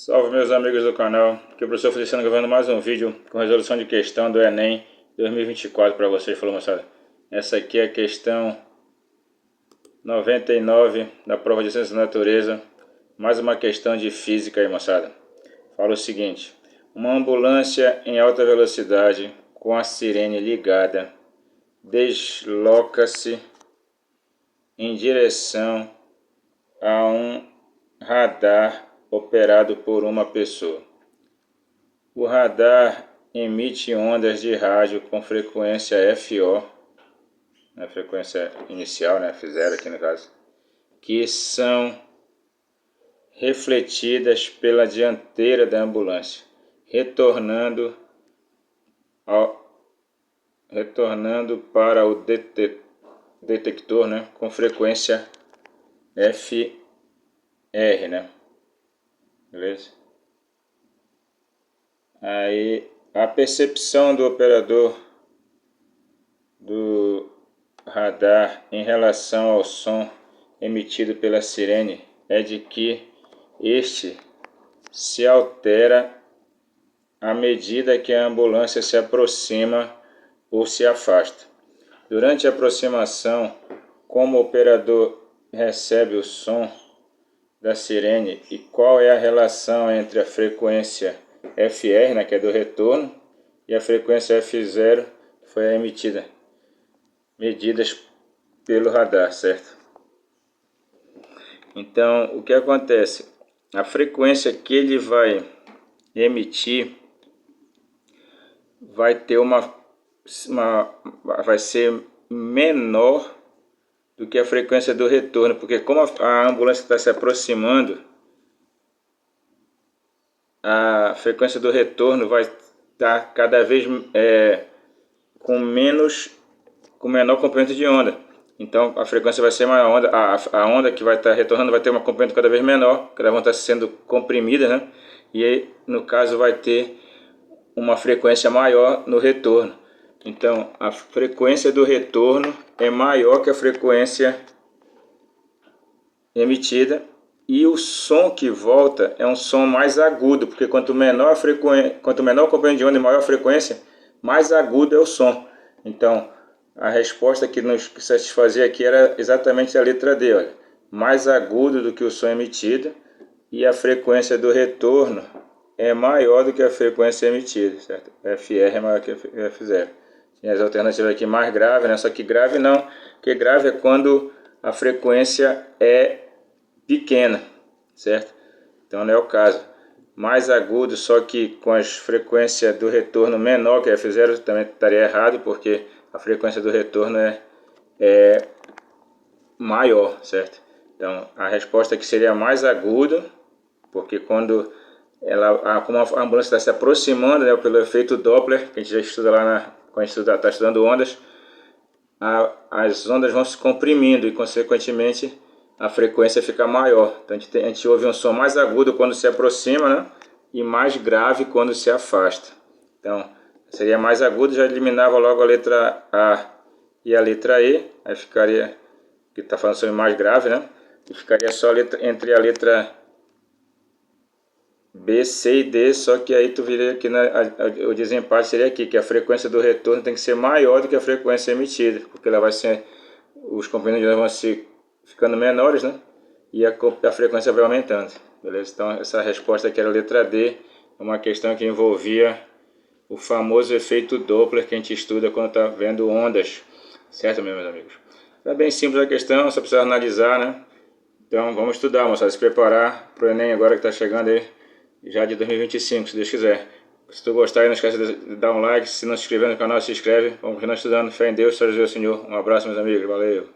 Salve meus amigos do canal, aqui é o professor Feliciano gravando mais um vídeo com resolução de questão do Enem 2024 para vocês. Falou, moçada, essa aqui é a questão 99 da prova de Ciências da Natureza, mais uma questão de física aí, moçada. Fala o seguinte: uma ambulância em alta velocidade com a sirene ligada desloca-se em direção a um radar operado por uma pessoa. O radar emite ondas de rádio com frequência FO, na frequência inicial, né, F0 aqui no caso, que são refletidas pela dianteira da ambulância, retornando para o detector, né, com frequência FR, né? Beleza? Aí a percepção do operador do radar em relação ao som emitido pela sirene é de que este se altera à medida que a ambulância se aproxima ou se afasta. Durante a aproximação, como o operador recebe o som da sirene e qual é a relação entre a frequência FR, né, que é do retorno, e a frequência F0, que foi a emitida, medidas pelo radar, certo? Então, o que acontece? A frequência que ele vai emitir vai ter vai ser menor do que a frequência do retorno, porque como a ambulância está se aproximando, a frequência do retorno vai estar cada vez com menor comprimento de onda. Então a frequência vai ser maior, a onda que vai estar retornando vai ter uma comprimento cada vez menor, que elas vão estar sendo comprimidas, né? E aí, no caso, vai ter uma frequência maior no retorno. Então a frequência do retorno é maior que a frequência emitida, e o som que volta é um som mais agudo, porque quanto menor o comprimento de onda e maior a frequência, mais agudo é o som. Então a resposta que nos satisfazia aqui era exatamente a letra D, olha, mais agudo do que o som emitido, e a frequência do retorno é maior do que a frequência emitida, certo? FR é maior que F0. Tem as alternativas aqui mais grave, né? Só que grave não, porque grave é quando a frequência é pequena, certo? Então não é o caso. Mais agudo, só que com a frequência do retorno menor que F0, também estaria errado, porque a frequência do retorno é maior, certo? Então a resposta aqui seria mais agudo, porque quando como a ambulância está se aproximando, né, pelo efeito Doppler, que a gente já estuda lá quando a gente está estudando ondas, as ondas vão se comprimindo e, consequentemente, a frequência fica maior. Então a gente ouve um som mais agudo quando se aproxima, né, e mais grave quando se afasta. Então seria mais agudo, já eliminava logo a letra A e a letra E, aí ficaria, que está falando sobre mais grave, né, e ficaria só entre a letra B, C e D, só que aí tu viria aqui, o desempate seria aqui, que a frequência do retorno tem que ser maior do que a frequência emitida, porque ela vai ser, os comprimentos vão se ficando menores, né? E a frequência vai aumentando, beleza? Então essa resposta aqui era a letra D, uma questão que envolvia o famoso efeito Doppler que a gente estuda quando está vendo ondas, certo, meus amigos? É bem simples a questão, só precisa analisar, né? Então vamos estudar, moçada, se preparar para o Enem agora que está chegando aí, já de 2025, se Deus quiser. Se tu gostar, não esquece de dar um like. Se não se inscrever no canal, se inscreve. Vamos continuar estudando. Fé em Deus, só Jesus é o Senhor. Um abraço, meus amigos. Valeu.